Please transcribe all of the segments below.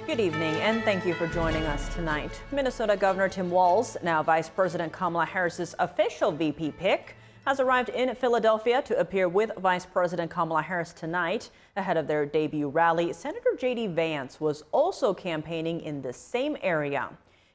Good evening, and thank you for joining us tonight. Minnesota Governor Tim Walz, now Vice President Kamala Harris's official VP pick, has arrived in Philadelphia to appear with Vice President Kamala Harris tonight. Ahead of their debut rally, Senator J.D. Vance was also campaigning in the same area.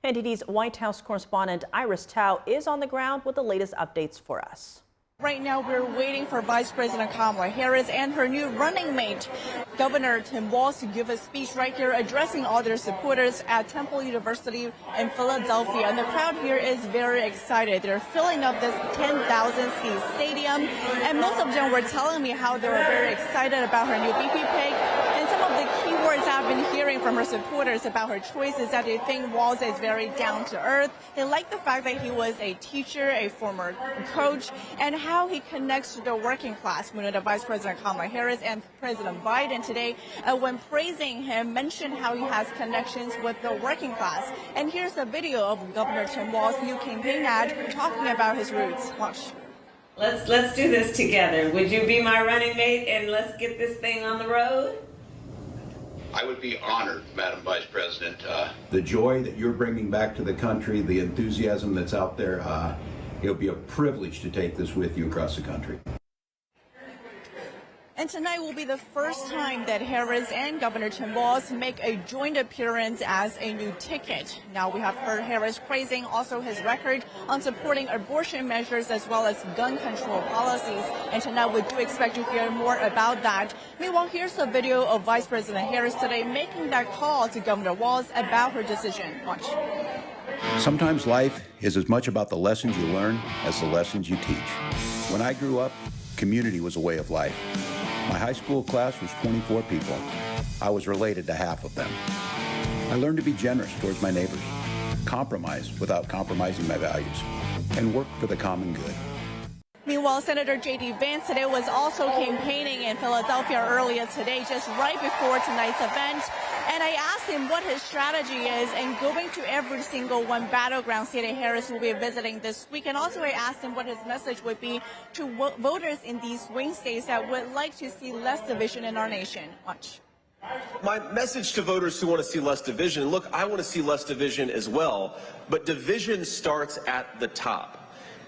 NTD's White House correspondent Iris Tao is on the ground with the latest updates for us. Right now, we're waiting for Vice President Kamala Harris and her new running mate, Governor Tim Walz, to give a speech right here addressing all their supporters at Temple University in Philadelphia. And the crowd here is very excited. They're filling up this 10,000-seat stadium. And most of them were telling me how they were very excited about her new VP pick. And some of the key words I've been hearing from her supporters about her choice is that they think Walz is very down to earth. They like the fact that he was a teacher, a former coach, and how he connects to the working class. We know that Vice President Kamala Harris and President Biden today, when praising him, mentioned how he has connections with the working class. And here's a video of Governor Tim Walz's new campaign ad talking about his roots. Watch. Let's do this together. Would you be my running mate and let's get this thing on the road? I would be honored, Madam Vice President. The joy that you're bringing back to the country, the enthusiasm that's out there, it'll be a privilege to take this with you across the country. And tonight will be the first time that Harris and Governor Tim Walz make a joint appearance as a new ticket. Now we have heard Harris praising also his record on supporting abortion measures as well as gun control policies. And tonight we do expect to hear more about that. Meanwhile, here's a video of Vice President Harris today making that call to Governor Walz about her decision. Watch. Sometimes life is as much about the lessons you learn as the lessons you teach. When I grew up, community was a way of life. My high school class was 24 people. I was related to half of them. I learned to be generous towards my neighbors, compromise without compromising my values, and work for the common good. Meanwhile, Senator J.D. Vance today was also campaigning in Philadelphia earlier today, just right before tonight's event. And I asked him what his strategy is in going to every single one battleground state that Harris will be visiting this week. And also I asked him what his message would be to voters in these swing states that would like to see less division in our nation. Watch. My message to voters who want to see less division, look, I want to see less division as well, but division starts at the top.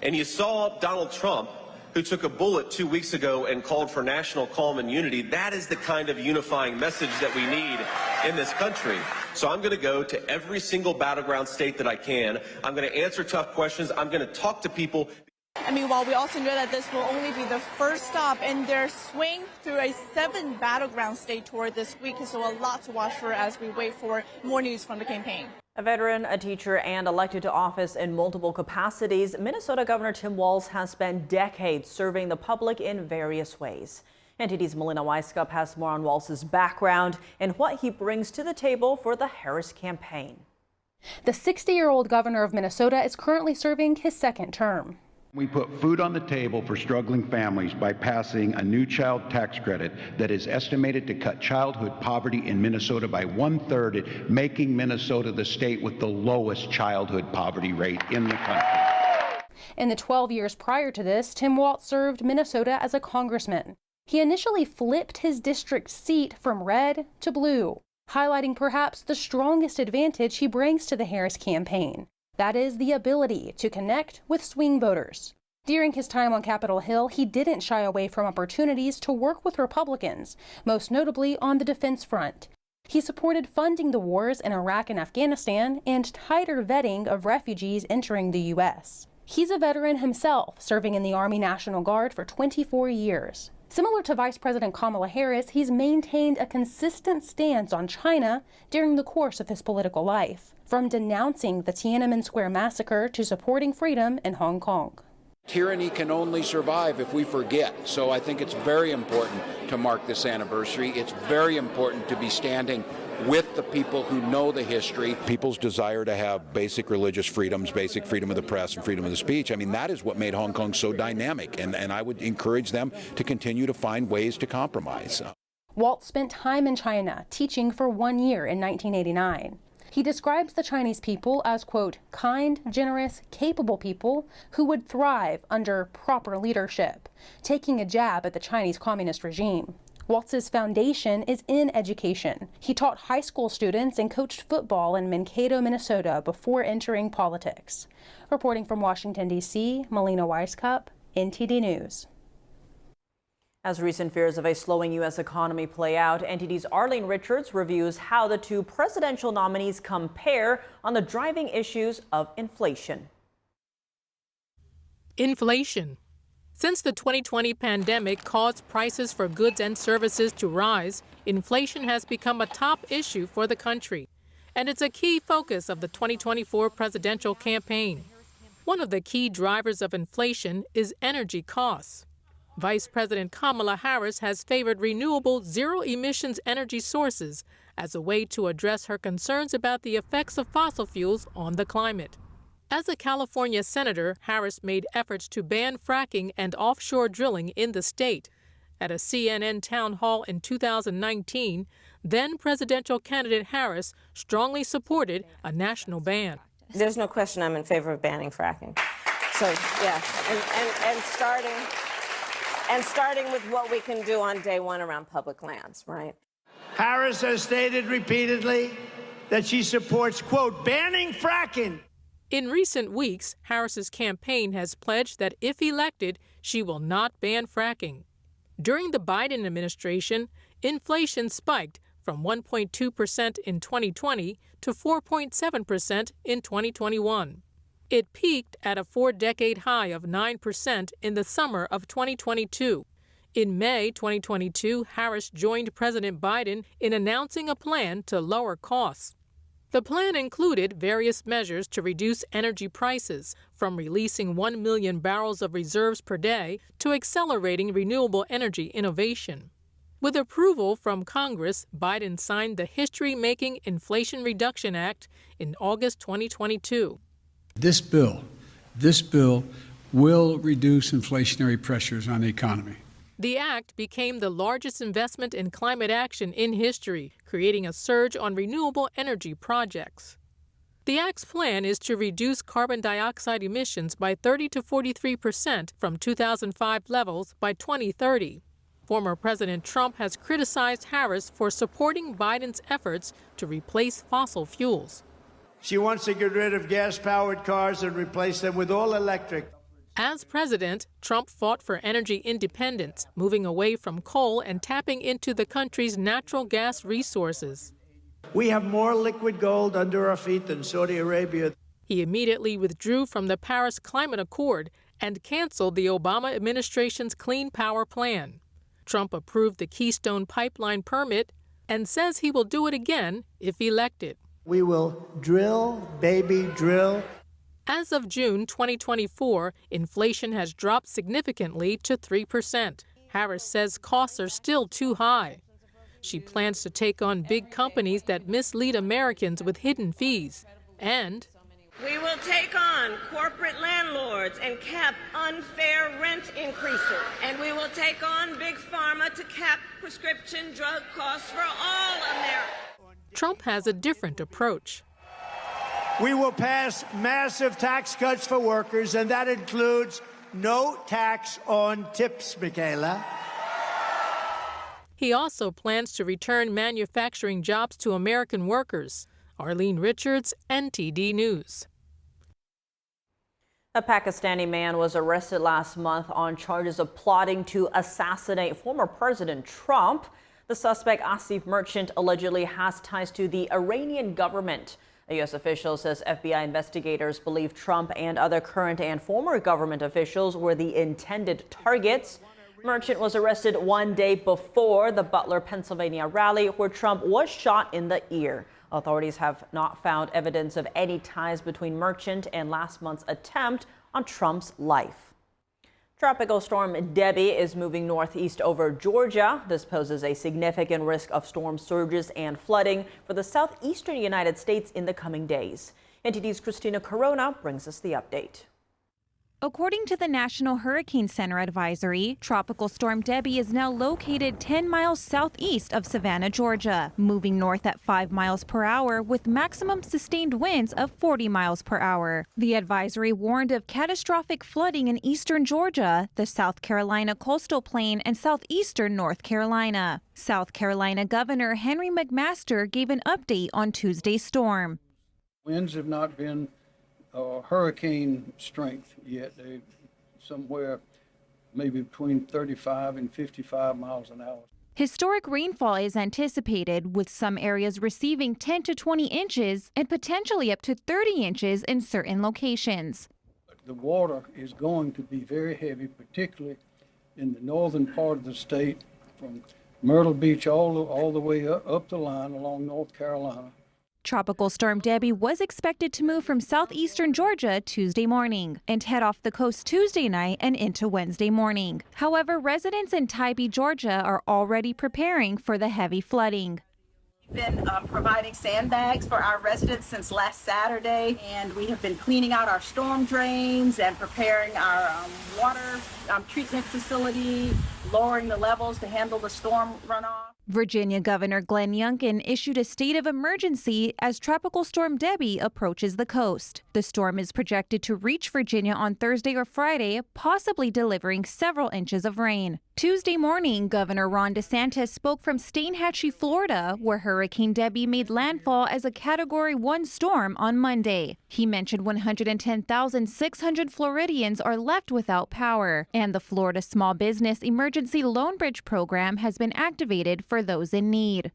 And you saw Donald Trump, who took a bullet 2 weeks ago and called for national calm and unity. That is the kind of unifying message that we need in this country. So I'm going to go to every single battleground state that I can. I'm going to answer tough questions. I'm going to talk to people. And meanwhile, we also know that this will only be the first stop in their swing through a 7 battleground state tour this week. So a lot to watch for as we wait for more news from the campaign. A veteran, a teacher, and elected to office in multiple capacities, Minnesota Governor Tim Walz has spent decades serving the public in various ways. NTD's Melina Weiskup has more on Walz's background and what he brings to the table for the Harris campaign. The 60-year-old governor of Minnesota is currently serving his second term. We put food on the table for struggling families by passing a new child tax credit that is estimated to cut childhood poverty in Minnesota by 1/3, making Minnesota the state with the lowest childhood poverty rate in the country. In the 12 years prior to this, Tim Walz served Minnesota as a congressman. He initially flipped his district seat from red to blue, highlighting perhaps the strongest advantage he brings to the Harris campaign. That is the ability to connect with swing voters. During his time on Capitol Hill, he didn't shy away from opportunities to work with Republicans, most notably on the defense front. He supported funding the wars in Iraq and Afghanistan and tighter vetting of refugees entering the U.S. He's a veteran himself, serving in the Army National Guard for 24 years. Similar to Vice President Kamala Harris, he's maintained a consistent stance on China during the course of his political life, from denouncing the Tiananmen Square massacre to supporting freedom in Hong Kong. Tyranny can only survive if we forget, so I think it's very important to mark this anniversary. It's very important to be standing with the people who know the history. People's desire to have basic religious freedoms, basic freedom of the press and freedom of the speech, I mean, that is what made Hong Kong so dynamic, and I would encourage them to continue to find ways to compromise. Walz spent time in China, teaching for 1 year in 1989. He describes the Chinese people as, quote, kind, generous, capable people who would thrive under proper leadership, taking a jab at the Chinese communist regime. Walz's foundation is in education. He taught high school students and coached football in Mankato, Minnesota before entering politics. Reporting from Washington, D.C., Melina Weisskopf, NTD News. As recent fears of a slowing U.S. economy play out, NTD's Arlene Richards reviews how the two presidential nominees compare on the driving issues of inflation. Inflation. Since the 2020 pandemic caused prices for goods and services to rise, inflation has become a top issue for the country, and it's a key focus of the 2024 presidential campaign. One of the key drivers of inflation is energy costs. Vice President Kamala Harris has favored renewable, zero-emissions energy sources as a way to address her concerns about the effects of fossil fuels on the climate. As a California senator, Harris made efforts to ban fracking and offshore drilling in the state. At a CNN town hall in 2019, then presidential candidate Harris strongly supported a national ban. There's no question I'm in favor of banning fracking. So, yes, and starting with what we can do on day one around public lands, right? Harris has stated repeatedly that she supports, quote, banning fracking. In recent weeks, Harris's campaign has pledged that if elected, she will not ban fracking. During the Biden administration, inflation spiked from 1.2% in 2020 to 4.7% in 2021. It peaked at a four-decade high of 9% in the summer of 2022. In May 2022, Harris joined President Biden in announcing a plan to lower costs. The plan included various measures to reduce energy prices, from releasing 1 million barrels of reserves per day to accelerating renewable energy innovation. With approval from Congress, Biden signed the history-making Inflation Reduction Act in August 2022. This bill will reduce inflationary pressures on the economy. The act became the largest investment in climate action in history, creating a surge on renewable energy projects. The act's plan is to reduce carbon dioxide emissions by 30 to 43% from 2005 levels by 2030. Former President Trump has criticized Harris for supporting Biden's efforts to replace fossil fuels. She wants to get rid of gas-powered cars and replace them with all electric. As president, Trump fought for energy independence, moving away from coal and tapping into the country's natural gas resources. We have more liquid gold under our feet than Saudi Arabia. He immediately withdrew from the Paris Climate Accord and canceled the Obama administration's Clean Power Plan. Trump approved the Keystone Pipeline permit and says he will do it again if elected. We will drill, baby, drill. As of June 2024, inflation has dropped significantly to 3%. Harris says costs are still too high. She plans to take on big companies that mislead Americans with hidden fees. And we will take on corporate landlords and cap unfair rent increases. And we will take on big pharma to cap prescription drug costs for all Americans. Trump has a different approach. We will pass massive tax cuts for workers, and that includes no tax on tips, Michaela. He also plans to return manufacturing jobs to American workers. Arlene Richards, NTD News. A Pakistani man was arrested last month on charges of plotting to assassinate former President Trump. The suspect, Asif Merchant, allegedly has ties to the Iranian government. A U.S. official says FBI investigators believe Trump and other current and former government officials were the intended targets. Merchant was arrested one day before the Butler, Pennsylvania rally where Trump was shot in the ear. Authorities have not found evidence of any ties between Merchant and last month's attempt on Trump's life. Tropical storm Debby is moving northeast over Georgia. This poses a significant risk of storm surges and flooding for the southeastern United States in the coming days. NTD's Christina Corona brings us the update. According to the National Hurricane Center advisory, Tropical Storm Debby is now located 10 miles southeast of Savannah, Georgia, moving north at 5 miles per hour with maximum sustained winds of 40 miles per hour. The advisory warned of catastrophic flooding in eastern Georgia, the South Carolina coastal plain, and southeastern North Carolina. South Carolina Governor Henry McMaster gave an update on Tuesday's storm. Winds have not been hurricane strength yet. They're somewhere maybe between 35 and 55 miles an hour. Historic rainfall is anticipated, with some areas receiving 10 to 20 inches and potentially up to 30 inches in certain locations. The water is going to be very heavy, particularly in the northern part of the state, from Myrtle Beach all the way up the line along North Carolina. Tropical Storm Debby was expected to move from southeastern Georgia Tuesday morning and head off the coast Tuesday night and into Wednesday morning. However, residents in Tybee, Georgia are already preparing for the heavy flooding. We've been providing sandbags for our residents since last Saturday, and we have been cleaning out our storm drains and preparing our water treatment facility, lowering the levels to handle the storm runoff. Virginia Governor Glenn Youngkin issued a state of emergency as Tropical Storm Debby approaches the coast. The storm is projected to reach Virginia on Thursday or Friday, possibly delivering several inches of rain. Tuesday morning, Governor Ron DeSantis spoke from Steinhatchee, Florida, where Hurricane Debby made landfall as a Category 1 storm on Monday. He mentioned 110,600 Floridians are left without power, and the Florida Small Business Emergency Loan Bridge program has been activated for those in need.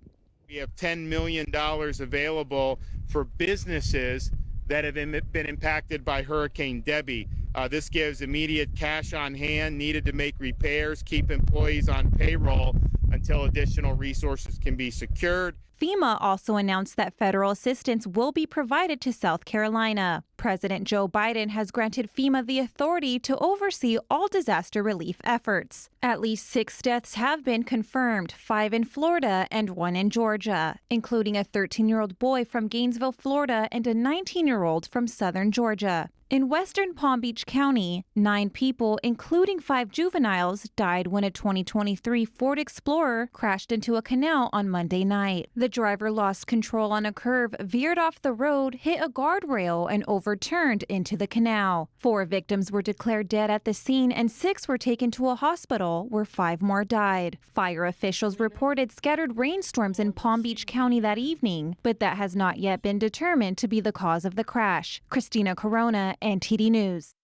We have $10 million available for businesses that have been impacted by Hurricane Debby. This gives immediate cash on hand needed to make repairs, keep employees on payroll until additional resources can be secured. FEMA also announced that federal assistance will be provided to South Carolina. President Joe Biden has granted FEMA the authority to oversee all disaster relief efforts. At least 6 deaths have been confirmed, 5 in Florida and 1 in Georgia, including a 13-year-old boy from Gainesville, Florida, and a 19-year-old from southern Georgia. In western Palm Beach County, 9 people, including 5 juveniles, died when a 2023 Ford Explorer crashed into a canal on Monday night. The driver lost control on a curve, veered off the road, hit a guardrail, and overturned into the canal. 4 victims were declared dead at the scene, and 6 were taken to a hospital, where 5 more died. Fire officials reported scattered rainstorms in Palm Beach County that evening, but that has not yet been determined to be the cause of the crash. Christina Corona, NTD News.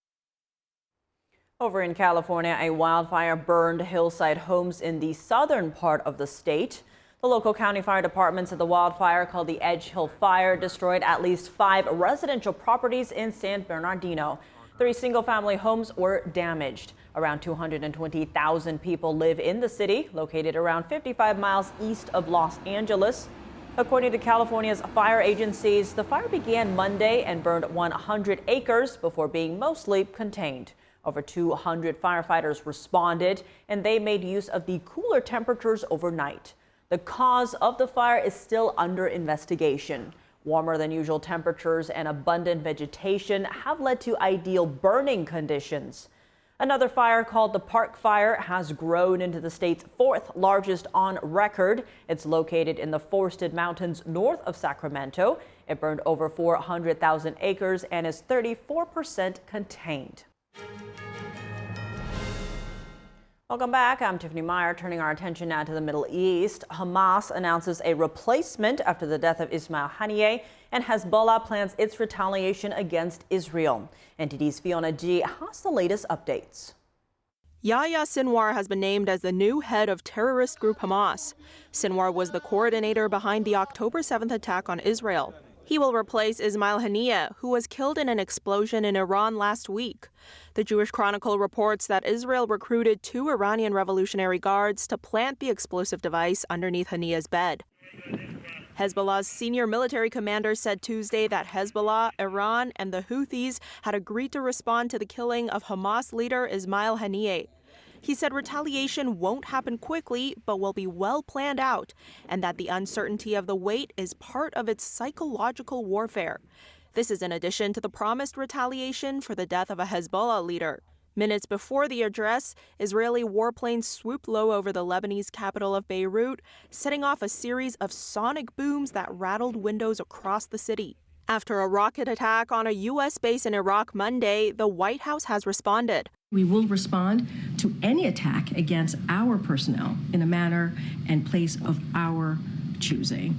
Over in California, a wildfire burned hillside homes in the southern part of the state. The local county fire department said the wildfire, called the Edge Hill Fire, destroyed at least 5 residential properties in San Bernardino. 3 single-family homes were damaged. Around 220,000 people live in the city, located around 55 miles east of Los Angeles. According to California's fire agencies, the fire began Monday and burned 100 acres before being mostly contained. Over 200 firefighters responded, and they made use of the cooler temperatures overnight. The cause of the fire is still under investigation. Warmer than usual temperatures and abundant vegetation have led to ideal burning conditions. Another fire, called the Park Fire, has grown into the state's 4th largest on record. It's located in the forested mountains north of Sacramento. It burned over 400,000 acres and is 34% contained. Welcome back. I'm Tiffany Meyer, turning our attention now to the Middle East. Hamas announces a replacement after the death of Ismail Haniyeh, and Hezbollah plans its retaliation against Israel. NTD's Fiona G has the latest updates. Yahya Sinwar has been named as the new head of terrorist group Hamas. Sinwar was the coordinator behind the October 7th attack on Israel. He will replace Ismail Haniyeh, who was killed in an explosion in Iran last week. The Jewish Chronicle reports that Israel recruited 2 Iranian Revolutionary Guards to plant the explosive device underneath Haniyeh's bed. Hezbollah's senior military commander said Tuesday that Hezbollah, Iran, and the Houthis had agreed to respond to the killing of Hamas leader Ismail Haniyeh. He said retaliation won't happen quickly, but will be well planned out, and that the uncertainty of the wait is part of its psychological warfare. This is in addition to the promised retaliation for the death of a Hezbollah leader. Minutes before the address, Israeli warplanes swooped low over the Lebanese capital of Beirut, setting off a series of sonic booms that rattled windows across the city. After a rocket attack on a U.S. base in Iraq Monday, the White House has responded. We will respond to any attack against our personnel in a manner and place of our choosing.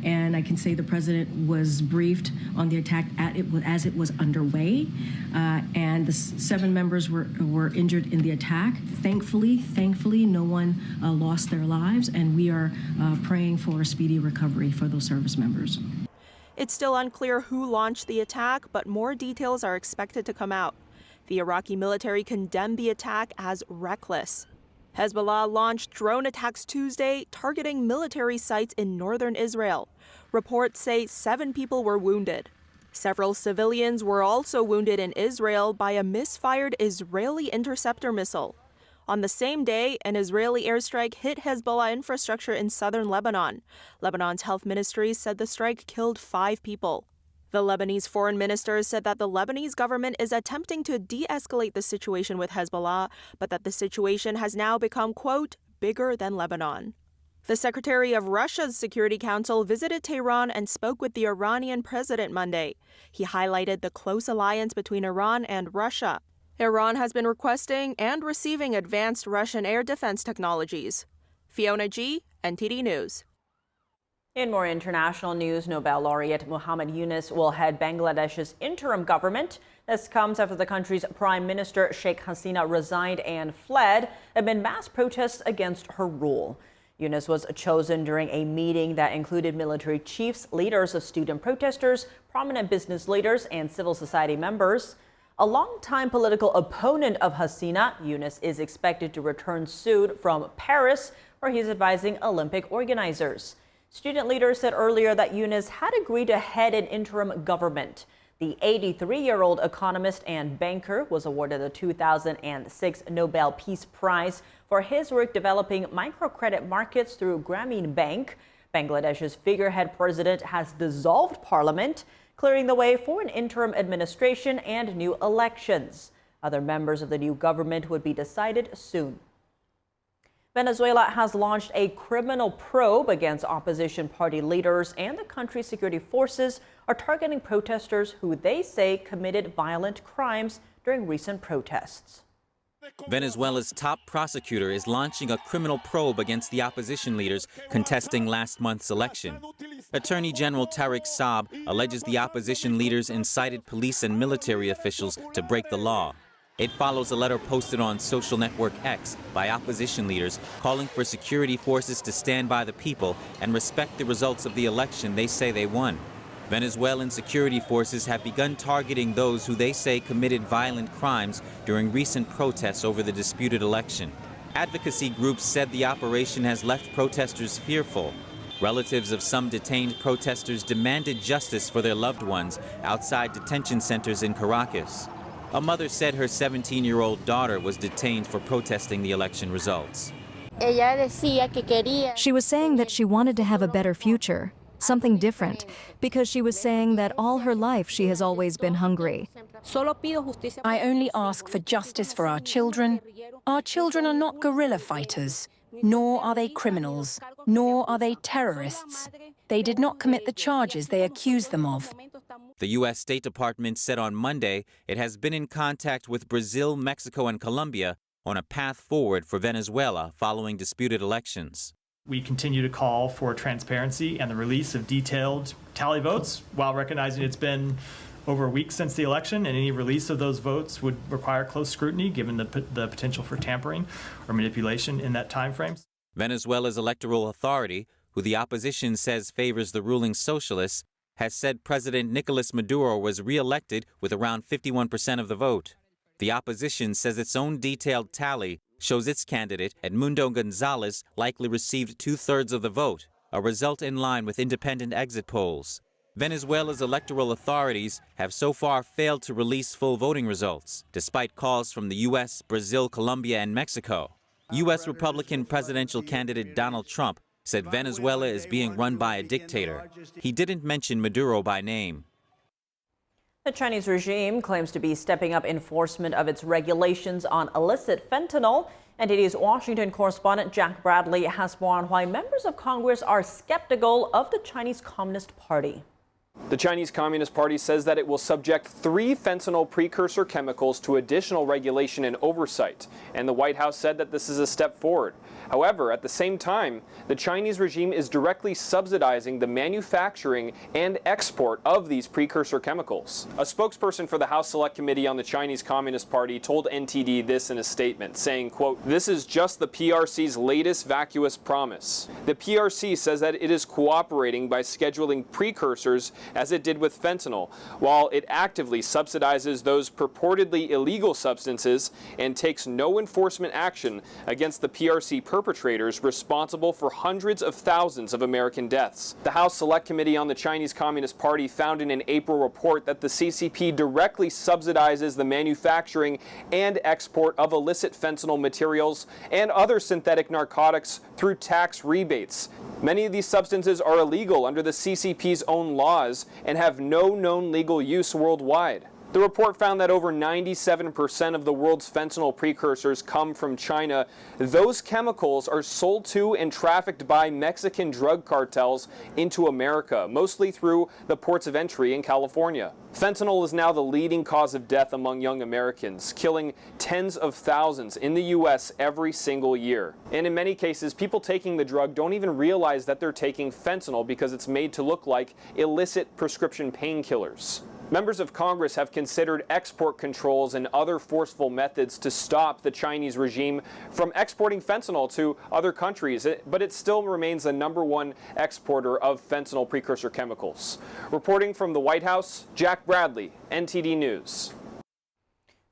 And I can say the president was briefed on the attack as it was underway, and the 7 members were injured in the attack. Thankfully, no one lost their lives, and we are praying for a speedy recovery for those service members. It's still unclear who launched the attack, but more details are expected to come out. The Iraqi military condemned the attack as reckless. Hezbollah launched drone attacks Tuesday, targeting military sites in northern Israel. Reports say 7 people were wounded. Several civilians were also wounded in Israel by a misfired Israeli interceptor missile. On the same day, an Israeli airstrike hit Hezbollah infrastructure in southern Lebanon. Lebanon's health ministry said the strike killed 5 people. The Lebanese foreign minister said that the Lebanese government is attempting to de-escalate the situation with Hezbollah, but that the situation has now become, quote, bigger than Lebanon. The secretary of Russia's Security Council visited Tehran and spoke with the Iranian president Monday. He highlighted the close alliance between Iran and Russia. Iran has been requesting and receiving advanced Russian air defense technologies. Fiona G., NTD News. In more international news, Nobel laureate Muhammad Yunus will head Bangladesh's interim government. This comes after the country's Prime Minister Sheikh Hasina resigned and fled amid mass protests against her rule. Yunus was chosen during a meeting that included military chiefs, leaders of student protesters, prominent business leaders, and civil society members. A longtime political opponent of Hasina, Yunus is expected to return soon from Paris, where he's advising Olympic organizers. Student leaders said earlier that Yunus had agreed to head an interim government. The 83-year-old economist and banker was awarded the 2006 Nobel Peace Prize for his work developing microcredit markets through Grameen Bank. Bangladesh's figurehead president has dissolved parliament, clearing the way for an interim administration and new elections. Other members of the new government would be decided soon. Venezuela has launched a criminal probe against opposition party leaders, and the country's security forces are targeting protesters who they say committed violent crimes during recent protests. Venezuela's top prosecutor is launching a criminal probe against the opposition leaders contesting last month's election. Attorney General Tariq Saab alleges the opposition leaders incited police and military officials to break the law. It follows a letter posted on social network X by opposition leaders calling for security forces to stand by the people and respect the results of the election they say they won. Venezuelan security forces have begun targeting those who they say committed violent crimes during recent protests over the disputed election. Advocacy groups said the operation has left protesters fearful. Relatives of some detained protesters demanded justice for their loved ones outside detention centers in Caracas. A mother said her 17-year-old daughter was detained for protesting the election results. She was saying that she wanted to have a better future, something different, because she was saying that all her life she has always been hungry. I only ask for justice for our children. Our children are not guerrilla fighters, nor are they criminals, nor are they terrorists. They did not commit the charges they accuse them of. The U.S. State Department said on Monday it has been in contact with Brazil, Mexico, and Colombia on a path forward for Venezuela following disputed elections. We continue to call for transparency and the release of detailed tally votes, while recognizing it's been over a week since the election, and any release of those votes would require close scrutiny given the potential for tampering or manipulation in that time frame. Venezuela's electoral authority, who the opposition says favors the ruling socialists, has said President Nicolas Maduro was re-elected with around 51% of the vote. The opposition says its own detailed tally shows its candidate, Edmundo Gonzalez, likely received 2/3 of the vote, a result in line with independent exit polls. Venezuela's electoral authorities have so far failed to release full voting results, despite calls from the U.S., Brazil, Colombia, and Mexico. U.S. Republican presidential candidate Donald Trump said Venezuela is being run by a dictator. He didn't mention Maduro by name. The Chinese regime claims to be stepping up enforcement of its regulations on illicit fentanyl. NTD's Washington correspondent Jack Bradley has more on why members of Congress are skeptical of the Chinese Communist Party. The Chinese Communist Party says that it will subject 3 fentanyl precursor chemicals to additional regulation and oversight, and the White House said that this is a step forward. However, at the same time, the Chinese regime is directly subsidizing the manufacturing and export of these precursor chemicals. A spokesperson for the House Select Committee on the Chinese Communist Party told NTD this in a statement, saying, quote, "This is just the PRC's latest vacuous promise. The PRC says that it is cooperating by scheduling precursors as it did with fentanyl, while it actively subsidizes those purportedly illegal substances and takes no enforcement action against the PRC perpetrators responsible for hundreds of thousands of American deaths." The House Select Committee on the Chinese Communist Party found in an April report that the CCP directly subsidizes the manufacturing and export of illicit fentanyl materials and other synthetic narcotics through tax rebates. Many of these substances are illegal under the CCP's own laws and have no known legal use worldwide. The report found that over 97% of the world's fentanyl precursors come from China. Those chemicals are sold to and trafficked by Mexican drug cartels into America, mostly through the ports of entry in California. Fentanyl is now the leading cause of death among young Americans, killing tens of thousands in the U.S. every single year. And in many cases, people taking the drug don't even realize that they're taking fentanyl because it's made to look like illicit prescription painkillers. Members of Congress have considered export controls and other forceful methods to stop the Chinese regime from exporting fentanyl to other countries, but it still remains the #1 exporter of fentanyl precursor chemicals. Reporting from the White House, Jack Bradley, NTD News.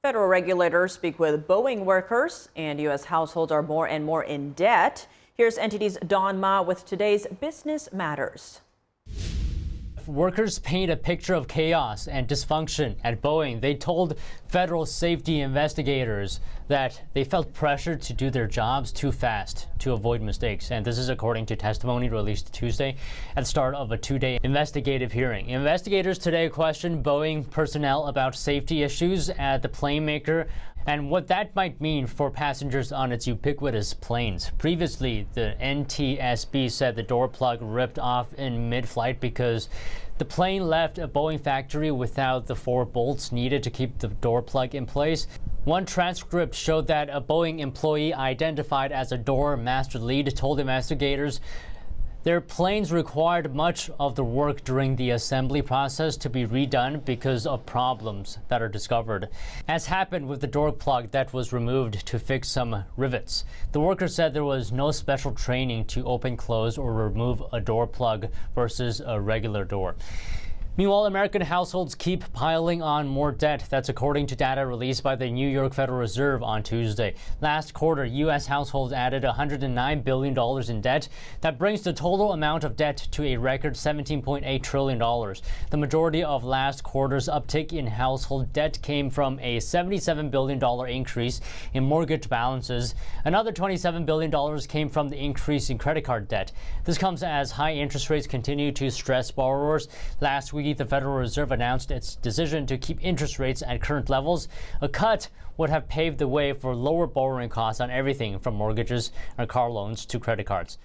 Federal regulators speak with Boeing workers, and U.S. households are more and more in debt. Here's NTD's Don Ma with today's Business Matters. Workers paint a picture of chaos and dysfunction at Boeing. They told federal safety investigators that they felt pressure to do their jobs too fast to avoid mistakes. And this is according to testimony released Tuesday at the start of a 2-day investigative hearing. Investigators today questioned Boeing personnel about safety issues at the plane maker and what that might mean for passengers on its ubiquitous planes. Previously, the NTSB said the door plug ripped off in mid-flight because the plane left a Boeing factory without the 4 bolts needed to keep the door plug in place. One transcript showed that a Boeing employee identified as a door master lead told investigators their planes required much of the work during the assembly process to be redone because of problems that are discovered, as happened with the door plug that was removed to fix some rivets. The worker said there was no special training to open, close, or remove a door plug versus a regular door. Meanwhile, American households keep piling on more debt. That's according to data released by the New York Federal Reserve on Tuesday. Last quarter, U.S. households added $109 billion in debt. That brings the total amount of debt to a record $17.8 trillion. The majority of last quarter's uptick in household debt came from a $77 billion increase in mortgage balances. Another $27 billion came from the increase in credit card debt. This comes as high interest rates continue to stress borrowers. Last week, the Federal Reserve announced its decision to keep interest rates at current levels. A cut would have paved the way for lower borrowing costs on everything from mortgages and car loans to credit cards.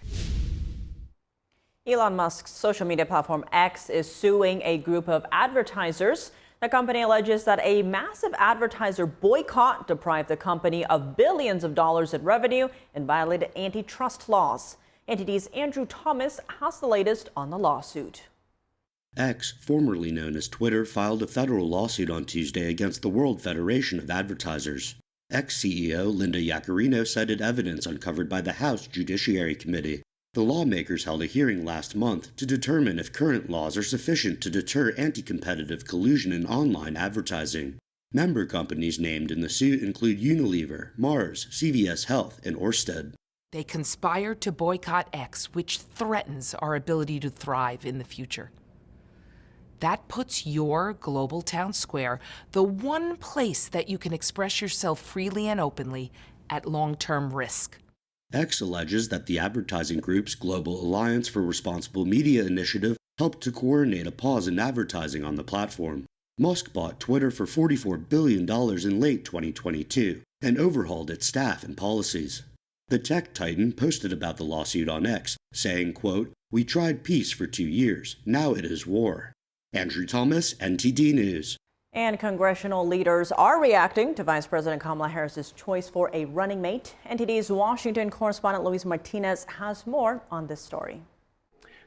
Elon Musk's social media platform X is suing a group of advertisers. The company alleges that a massive advertiser boycott deprived the company of billions of dollars in revenue and violated antitrust laws. NTD's Andrew Thomas has the latest on the lawsuit. X, formerly known as Twitter, filed a federal lawsuit on Tuesday against the World Federation of Advertisers. X CEO Linda Yaccarino cited evidence uncovered by the House Judiciary Committee. The lawmakers held a hearing last month to determine if current laws are sufficient to deter anti-competitive collusion in online advertising. Member companies named in the suit include Unilever, Mars, CVS Health, and Orsted. They conspired to boycott X, which threatens our ability to thrive in the future. That puts your global town square, the one place that you can express yourself freely and openly, at long-term risk. X alleges that the advertising group's Global Alliance for Responsible Media initiative helped to coordinate a pause in advertising on the platform. Musk bought Twitter for $44 billion in late 2022 and overhauled its staff and policies. The tech titan posted about the lawsuit on X, saying, quote, "We tried peace for 2 years. Now it is war." Andrew Thomas, NTD News. And congressional leaders are reacting to Vice President Kamala Harris's choice for a running mate. NTD's Washington correspondent Luis Martinez has more on this story.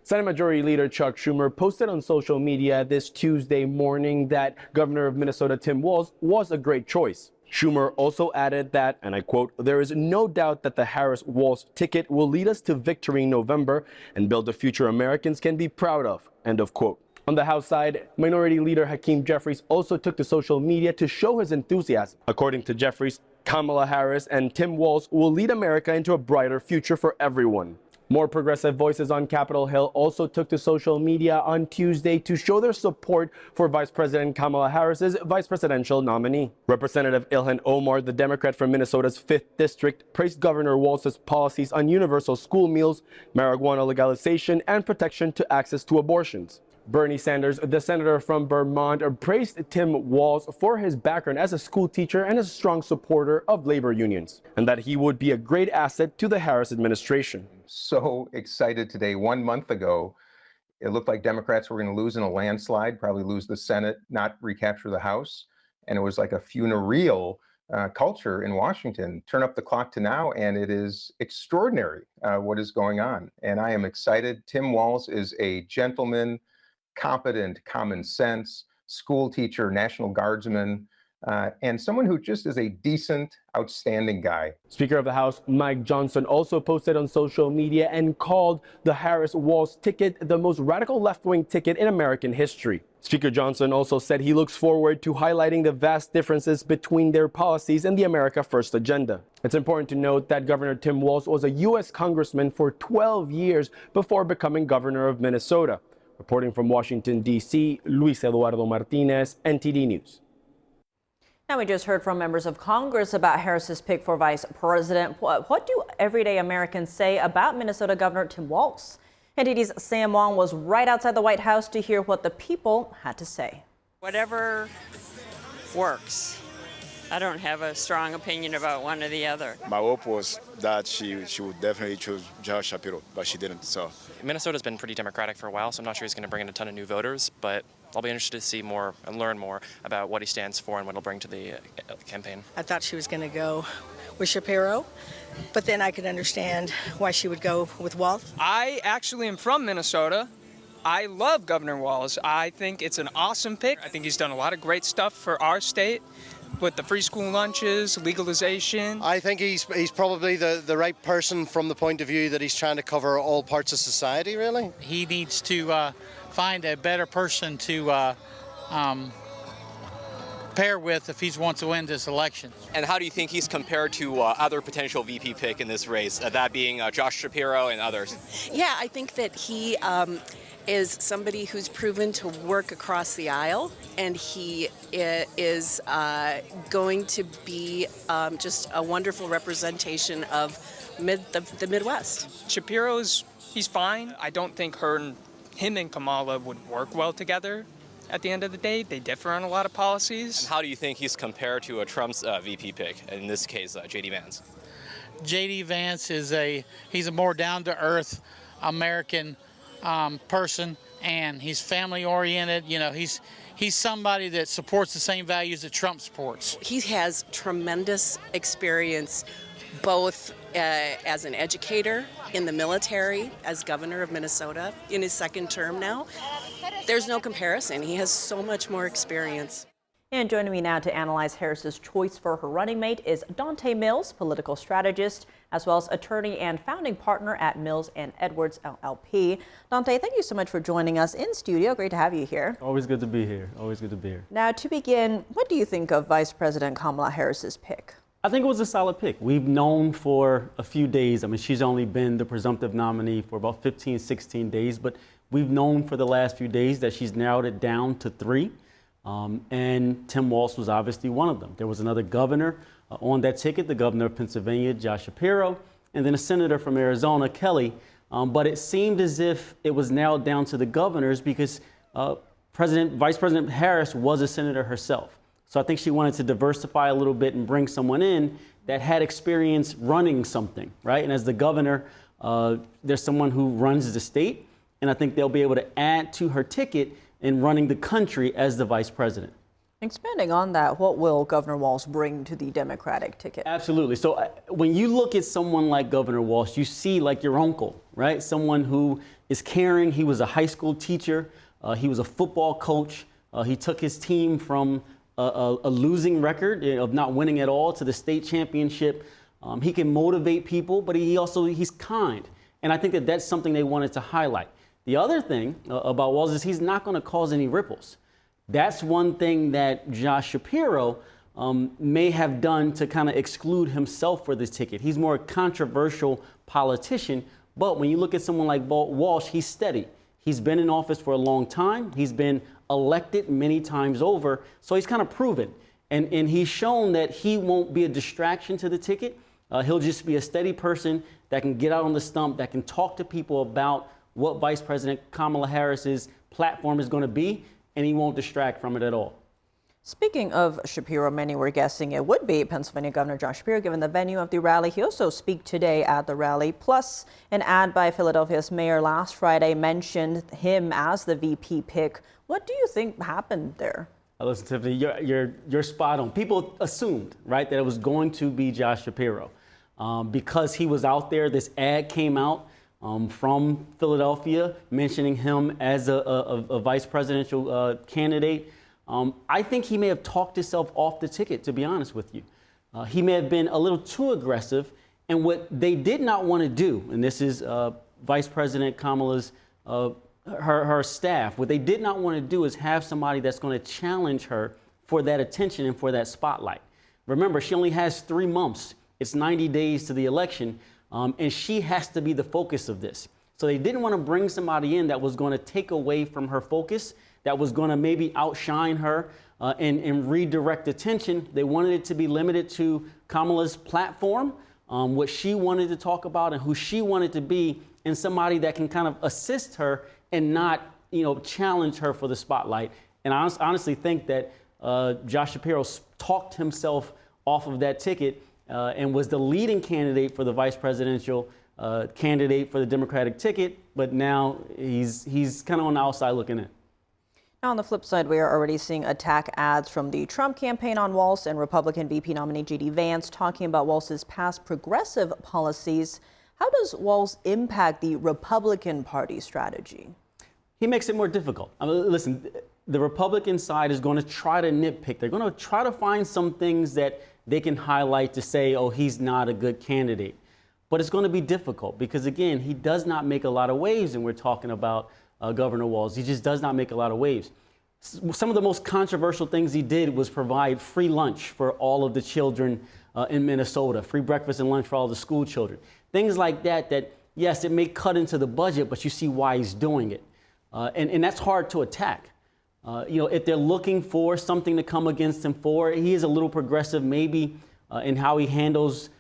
Senate Majority Leader Chuck Schumer posted on social media this Tuesday morning that Governor of Minnesota Tim Walz was a great choice. Schumer also added that, and I quote, "There is no doubt that the Harris-Walz ticket will lead us to victory in November and build a future Americans can be proud of," end of quote. On the House side, Minority Leader Hakeem Jeffries also took to social media to show his enthusiasm. According to Jeffries, Kamala Harris and Tim Walz will lead America into a brighter future for everyone. More progressive voices on Capitol Hill also took to social media on Tuesday to show their support for Vice President Kamala Harris's vice presidential nominee. Representative Ilhan Omar, the Democrat from Minnesota's 5th District, praised Governor Walz's policies on universal school meals, marijuana legalization, and protection to access to abortions. Bernie Sanders, the senator from Vermont, praised Tim Walz for his background as a school teacher and a strong supporter of labor unions, and that he would be a great asset to the Harris administration. So excited today. 1 month ago, it looked like Democrats were going to lose in a landslide, probably lose the Senate, not recapture the House. And it was like a funereal culture in Washington. Turn up the clock to now, and it is extraordinary what is going on. And I am excited. Tim Walz is a gentleman, competent, common sense, school teacher, National Guardsman, and someone who just is a decent, outstanding guy. Speaker of the House Mike Johnson also posted on social media and called the Harris-Walz ticket the most radical left-wing ticket in American history. Speaker Johnson also said he looks forward to highlighting the vast differences between their policies and the America First agenda. It's important to note that Governor Tim Walz was a U.S. congressman for 12 years before becoming governor of Minnesota. Reporting from Washington, D.C., Luis Eduardo Martinez, NTD News. Now, we just heard from members of Congress about Harris's pick for vice president. What do everyday Americans say about Minnesota Governor Tim Walz? NTD's Sam Wong was right outside the White House to hear what the people had to say. Whatever works. I don't have a strong opinion about one or the other. My hope was that she would definitely choose Josh Shapiro, but she didn't. So Minnesota's been pretty Democratic for a while, so I'm not sure he's going to bring in a ton of new voters, but I'll be interested to see more and learn more about what he stands for and what he'll bring to the campaign. I thought she was going to go with Shapiro, but then I could understand why she would go with Walz. I actually am from Minnesota. I love Governor Walz. I think it's an awesome pick. I think he's done a lot of great stuff for our state with the free school lunches, legalization. I think he's probably the right person from the point of view that he's trying to cover all parts of society, really. He needs to find a better person to pair with if he wants to win this election. And how do you think he's compared to other potential VP pick in this race, that being Josh Shapiro and others? Yeah, I think that he is somebody who's proven to work across the aisle, and he is going to be just a wonderful representation of the Midwest. He's fine. I don't think him and Kamala would work well together. At the end of the day, they differ on a lot of policies. And how do you think he's compared to Trump's VP pick, in this case, J.D. Vance? J.D. Vance he's a more down-to-earth American person, and he's family-oriented. You know, he's somebody that supports the same values that Trump supports. He has tremendous experience, both as an educator, in the military, as governor of Minnesota, in his second term now. There's no comparison. He has so much more experience. And joining me now to analyze Harris's choice for her running mate is Dante Mills, political strategist, as well as attorney and founding partner at Mills and Edwards LLP. Dante, thank you so much for joining us in studio. Great to have you here. Always good to be here. Always good to be here. Now, to begin, what do you think of Vice President Kamala Harris's pick? I think it was a solid pick. We've known for a few days. I mean, she's only been the presumptive nominee for about 15, 16 days, but we've known for the last few days that she's narrowed it down to 3. And Tim Walz was obviously one of them. There was another governor on that ticket, the governor of Pennsylvania, Josh Shapiro, and then a senator from Arizona, Kelly. But it seemed as if it was narrowed down to the governors because Vice President Harris was a senator herself. So I think she wanted to diversify a little bit and bring someone in that had experience running something, right? And as the governor, there's someone who runs the state, and I think they'll be able to add to her ticket in running the country as the vice president. Expanding on that, what will Governor Walz bring to the Democratic ticket? Absolutely. So when you look at someone like Governor Walz, you see like your uncle, right? Someone who is caring. He was a high school teacher. He was a football coach. He took his team from a losing record of not winning at all to the state championship. He can motivate people, but he's kind. And I think that that's something they wanted to highlight. The other thing about Walz is he's not going to cause any ripples. That's one thing that Josh Shapiro may have done to kind of exclude himself for this ticket. He's more a controversial politician, but when you look at someone like Walz, he's steady. He's been in office for a long time. He's been elected many times over, so he's kind of proven. And he's shown that he won't be a distraction to the ticket. He'll just be a steady person that can get out on the stump, that can talk to people about what Vice President Kamala Harris's platform is going to be, and he won't distract from it at all. Speaking of Shapiro, many were guessing it would be Pennsylvania Governor Josh Shapiro, given the venue of the rally. He also spoke today at the rally. Plus, an ad by Philadelphia's mayor last Friday mentioned him as the VP pick. What do you think happened there? Listen, Tiffany, you're spot on. People assumed, right, that it was going to be Josh Shapiro. Because he was out there, this ad came out from Philadelphia mentioning him as a vice presidential candidate. I think he may have talked himself off the ticket, to be honest with you. He may have been a little too aggressive. And what they did not want to do, and this is Vice President Kamala's, her staff, what they did not want to do is have somebody that's going to challenge her for that attention and for that spotlight. Remember, she only has 3 months. It's 90 days to the election, and she has to be the focus of this. So they didn't want to bring somebody in that was going to take away from her focus, that was going to maybe outshine her and redirect attention. They wanted it to be limited to Kamala's platform, what she wanted to talk about and who she wanted to be, and somebody that can kind of assist her and not, challenge her for the spotlight. And I honestly think that Josh Shapiro talked himself off of that ticket and was the leading candidate for the vice presidential candidate for the Democratic ticket, but now he's kind of on the outside looking in. Now, on the flip side, we are already seeing attack ads from the Trump campaign on Walz and Republican VP nominee J.D. Vance talking about Walz's past progressive policies. How does Walz impact the Republican Party strategy? He makes it more difficult. I mean, listen, the Republican side is going to try to nitpick. They're going to try to find some things that they can highlight to say, oh, he's not a good candidate. But it's going to be difficult because, again, he does not make a lot of waves, and we're talking about Governor Walz. He just does not make a lot of waves. Some of the most controversial things he did was provide free lunch for all of the children in Minnesota, free breakfast and lunch for all the school children. Things like that, yes, it may cut into the budget, but you see why he's doing it. And that's hard to attack. If they're looking for something to come against him for, he is a little progressive maybe in how he handles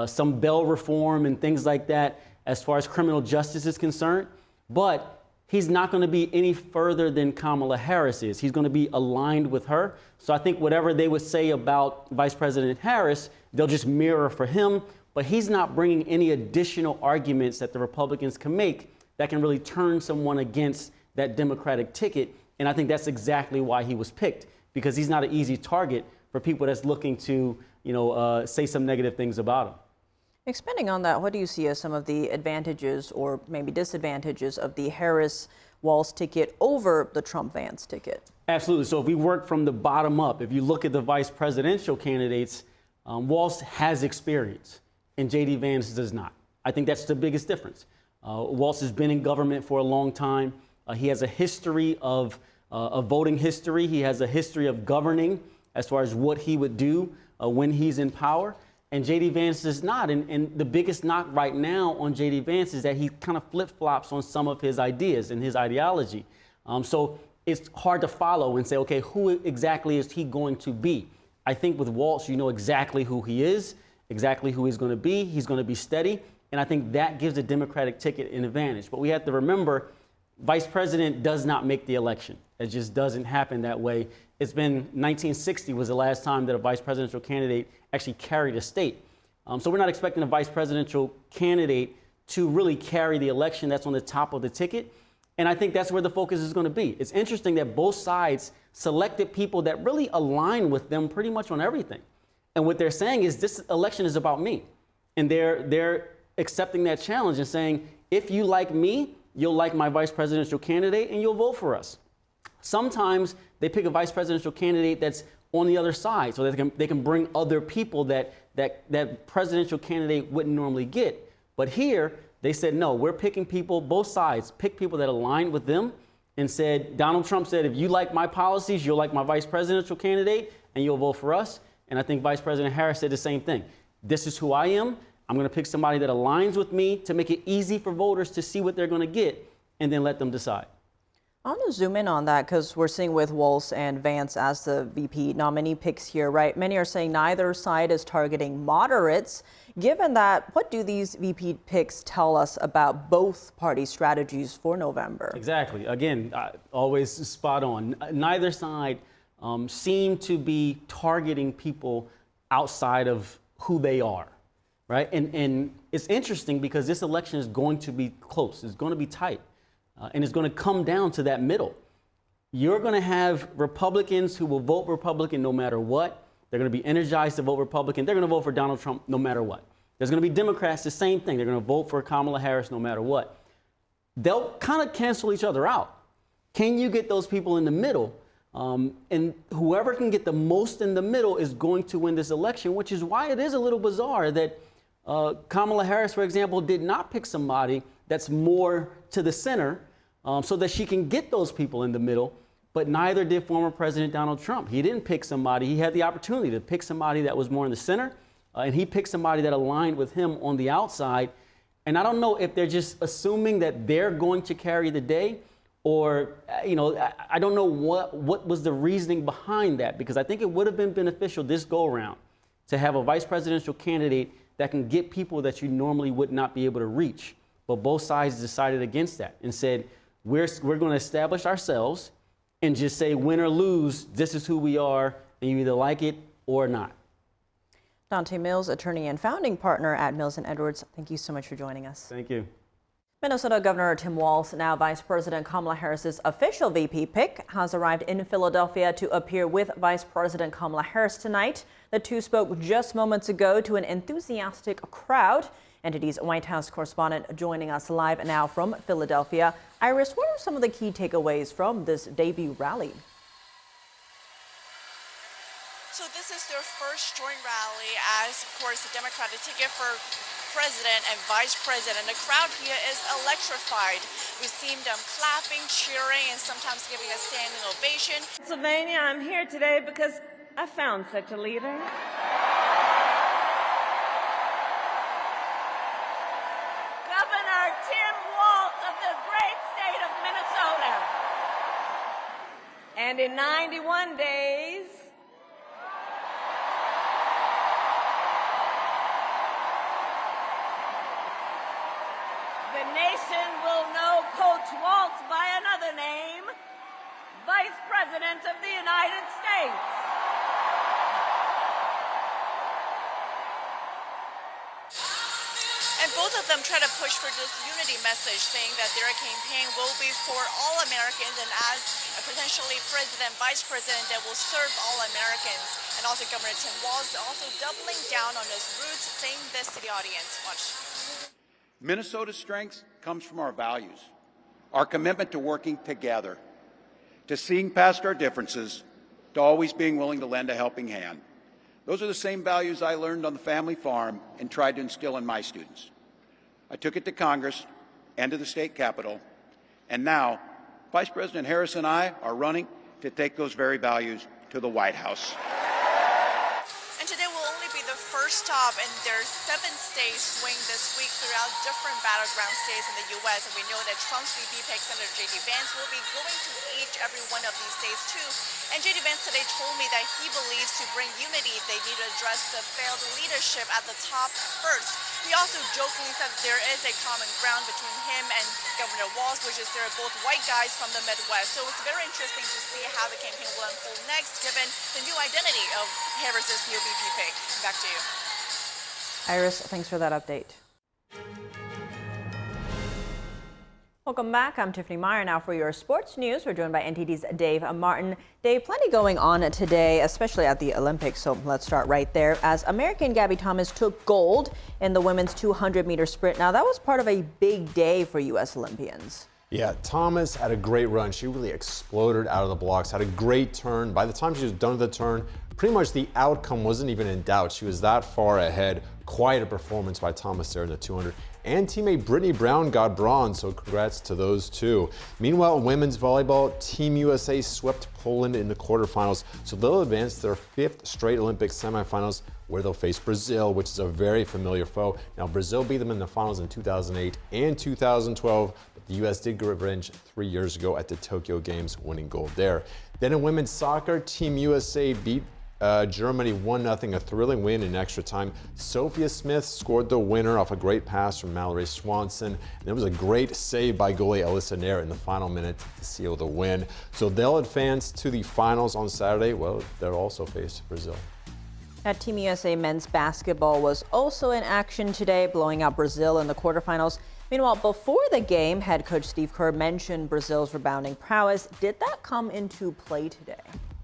some bail reform and things like that as far as criminal justice is concerned. But he's not going to be any further than Kamala Harris is. He's going to be aligned with her. So I think whatever they would say about Vice President Harris, they'll just mirror for him. But he's not bringing any additional arguments that the Republicans can make that can really turn someone against that Democratic ticket. And I think that's exactly why he was picked, because he's not an easy target for people that's looking to, say some negative things about him. Expanding on that, what do you see as some of the advantages or maybe disadvantages of the Harris-Walz ticket over the Trump-Vance ticket? Absolutely. So if we work from the bottom up, if you look at the vice presidential candidates, Walz has experience and J.D. Vance does not. I think that's the biggest difference. Walz has been in government for a long time. He has a history of voting history. He has a history of governing as far as what he would do when he's in power. And J.D. Vance does not. And the biggest knock right now on J.D. Vance is that he kind of flip-flops on some of his ideas and his ideology. So it's hard to follow and say, okay, who exactly is he going to be? I think with Walz, you know exactly who he is, exactly who he's going to be. He's going to be steady. And I think that gives the Democratic ticket an advantage. But we have to remember, Vice President does not make the election. It just doesn't happen that way. It's been 1960 was the last time that a vice presidential candidate actually carried a state. So we're not expecting a vice presidential candidate to really carry the election that's on the top of the ticket. And I think that's where the focus is going to be. It's interesting that both sides selected people that really align with them pretty much on everything. And what they're saying is this election is about me. And they're accepting that challenge and saying, if you like me, you'll like my vice presidential candidate and you'll vote for us. Sometimes they pick a vice presidential candidate that's on the other side so that they can bring other people that presidential candidate wouldn't normally get. But here they said, no, we're picking people, both sides, pick people that align with them and said, Donald Trump said, if you like my policies, you'll like my vice presidential candidate and you'll vote for us. And I think Vice President Harris said the same thing. This is who I am. I'm going to pick somebody that aligns with me to make it easy for voters to see what they're going to get and then let them decide. I want to zoom in on that because we're seeing with Walz and Vance as the VP nominee picks here, right? Many are saying neither side is targeting moderates. Given that, what do these VP picks tell us about both party strategies for November? Exactly. Again, always spot on. Neither side seem to be targeting people outside of who they are, right? And it's interesting because this election is going to be close. It's going to be tight. And it's going to come down to that middle. You're going to have Republicans who will vote Republican no matter what. They're going to be energized to vote Republican. They're going to vote for Donald Trump no matter what. There's going to be Democrats, the same thing. They're going to vote for Kamala Harris no matter what. They'll kind of cancel each other out. Can you get those people in the middle? And whoever can get the most in the middle is going to win this election, which is why it is a little bizarre that Kamala Harris, for example, did not pick somebody that's more to the center so that she can get those people in the middle. But neither did former President Donald Trump. He didn't pick somebody. He had the opportunity to pick somebody that was more in the center. And he picked somebody that aligned with him on the outside. And I don't know if they're just assuming that they're going to carry the day or, you know, I don't know what was the reasoning behind that, because I think it would have been beneficial this go around to have a vice presidential candidate that can get people that you normally would not be able to reach. But both sides decided against that and said, we're going to establish ourselves and just say, win or lose, this is who we are, and you either like it or not. Dante Mills, attorney and founding partner at Mills & Edwards, thank you so much for joining us. Thank you. Minnesota Governor Tim Walz, now Vice President Kamala Harris's official VP pick, has arrived in Philadelphia to appear with Vice President Kamala Harris tonight. The two spoke just moments ago to an enthusiastic crowd. NTD's White House correspondent joining us live now from Philadelphia. Iris, what are some of the key takeaways from this debut rally? So this is their first joint rally as, of course, the Democratic ticket for president and vice president. The crowd here is electrified. We've seen them clapping, cheering, and sometimes giving a standing ovation. Pennsylvania, I'm here today because I found such a leader. Governor Tim Walz of the great state of Minnesota. And in 91 days, the nation will know Coach Walz by another name, Vice President of the United States. And both of them try to push for this unity message, saying that their campaign will be for all Americans and as a potentially president, vice president that will serve all Americans. And also Governor Tim Walz also doubling down on his roots, saying this to the audience. Watch. Minnesota's strength comes from our values, our commitment to working together, to seeing past our differences, to always being willing to lend a helping hand. Those are the same values I learned on the family farm and tried to instill in my students. I took it to Congress and to the state capitol, and now Vice President Harris and I are running to take those very values to the White House. And today will only be the first stop in their 7-state swing this week throughout different battleground states in the U.S. And we know that Trump's VP pick, Senator J.D. Vance, will be going to every one of these states too. And J.D. Vance today told me that he believes to bring unity, they need to address the failed leadership at the top first. He also jokingly said that there is a common ground between him and Governor Walz, which is they're both white guys from the Midwest. So it's very interesting to see how the campaign will unfold next, given the new identity of Harris's new VP pick. Back to you. Iris, thanks for that update. Welcome back. I'm Tiffany Meyer now for your sports news. We're joined by NTD's Dave Martin. Dave, plenty going on today, especially at the Olympics. So let's start right there. As American Gabby Thomas took gold in the women's 200-meter sprint. Now, that was part of a big day for U.S. Olympians. Yeah, Thomas had a great run. She really exploded out of the blocks, had a great turn. By the time she was done with the turn, pretty much the outcome wasn't even in doubt. She was that far ahead. Quite a performance by Thomas there in the 200. And teammate Brittany Brown got bronze, so congrats to those two. Meanwhile, women's volleyball, Team USA swept Poland in the quarterfinals, so they'll advance to their 5th straight Olympic semifinals, where they'll face Brazil, which is a very familiar foe. Now, Brazil beat them in the finals in 2008 and 2012, but the U.S. did get revenge 3 years ago at the Tokyo Games, winning gold there. Then in women's soccer, Team USA beat Germany 1-0, a thrilling win in extra time. Sophia Smith scored the winner off a great pass from Mallory Swanson. And it was a great save by goalie Alyssa Nair in the final minute to seal the win. So they'll advance to the finals on Saturday. Well, they'll also face Brazil. Now, Team USA men's basketball was also in action today, blowing out Brazil in the quarterfinals. Meanwhile, before the game, head coach Steve Kerr mentioned Brazil's rebounding prowess. Did that come into play today?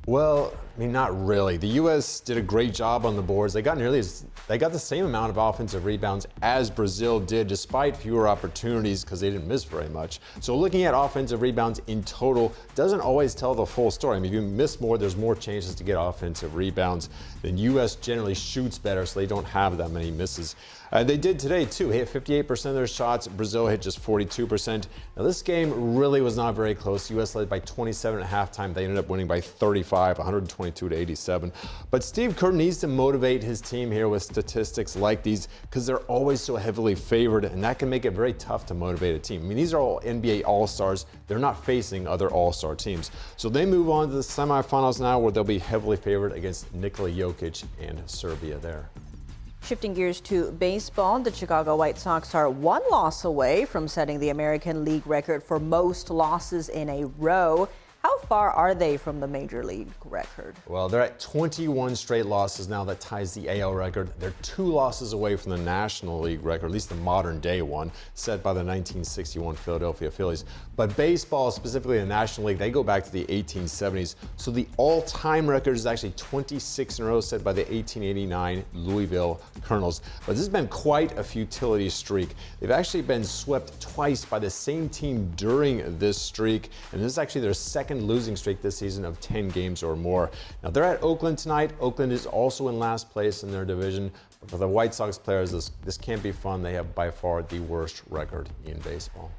Well, I mean, not really. The U.S. did a great job on the boards. They got the same amount of offensive rebounds as Brazil did, despite fewer opportunities because they didn't miss very much. So looking at offensive rebounds in total doesn't always tell the full story. I mean, if you miss more, there's more chances to get offensive rebounds. The U.S. generally shoots better, so they don't have that many misses. They did today, too. Hit 58% of their shots. Brazil hit just 42%. Now, this game really was not very close. U.S. led by 27 at halftime. They ended up winning by 35, 122 to 87. But Steve Kerr needs to motivate his team here with statistics like these because they're always so heavily favored, and that can make it very tough to motivate a team. I mean, these are all NBA All-Stars. They're not facing other All-Star teams. So they move on to the semifinals now, where they'll be heavily favored against Nikola Jokic and Serbia there. Shifting gears to baseball, the Chicago White Sox are one loss away from setting the American League record for most losses in a row. How far are they from the Major League record? Well, they're at 21 straight losses now. That ties the AL record. They're 2 losses away from the National League record, at least the modern day one, set by the 1961 Philadelphia Phillies. But baseball, specifically the National League, they go back to the 1870s. So the all-time record is actually 26 in a row, set by the 1889 Louisville Colonels. But this has been quite a futility streak. They've actually been swept twice by the same team during this streak, and this is actually their second losing streak this season of 10 games or more. Now, they're at Oakland tonight. Oakland is also in last place in their division. But for the White Sox players, this can't be fun. They have by far the worst record in baseball.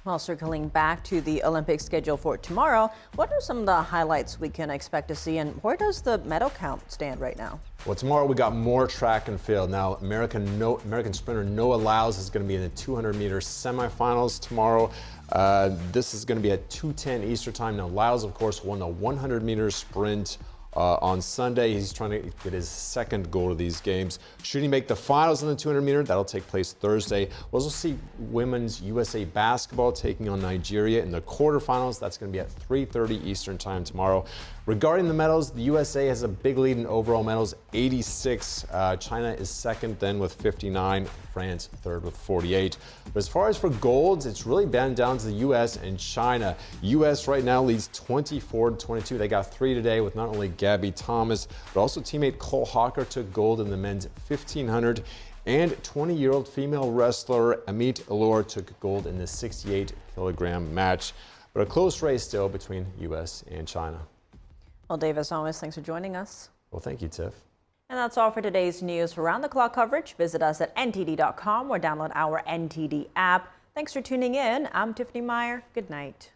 Well, circling back to the Olympic schedule for tomorrow, what are some of the highlights we can expect to see, and where does the medal count stand right now? Well, tomorrow we got more track and field. Now, American sprinter Noah Laureate is going to be in the 200-meter semifinals tomorrow. This is going to be at 2:10 Eastern time. Now, Laureate, of course, won the 100-meter sprint on Sunday. He's trying to get his second goal of these games. Should he make the finals in the 200-meter, that'll take place Thursday. We'll also see women's USA basketball taking on Nigeria in the quarterfinals. That's going to be at 3:30 Eastern time tomorrow. Regarding the medals, the USA has a big lead in overall medals, 86. China is second then with 59. France third with 48. But as far as for golds, it's really been down to the U.S. and China. U.S. right now leads 24-22. They got 3 today with not only Gabby Thomas, but also teammate Cole Hawker took gold in the men's 1500. And 20-year-old female wrestler Amit Allure took gold in the 68-kilogram match. But a close race still between U.S. and China. Well, Dave, as always, thanks for joining us. Well, thank you, Tiff. And that's all for today's news. For round-the-clock coverage, visit us at ntd.com or download our NTD app. Thanks for tuning in. I'm Tiffany Meyer. Good night.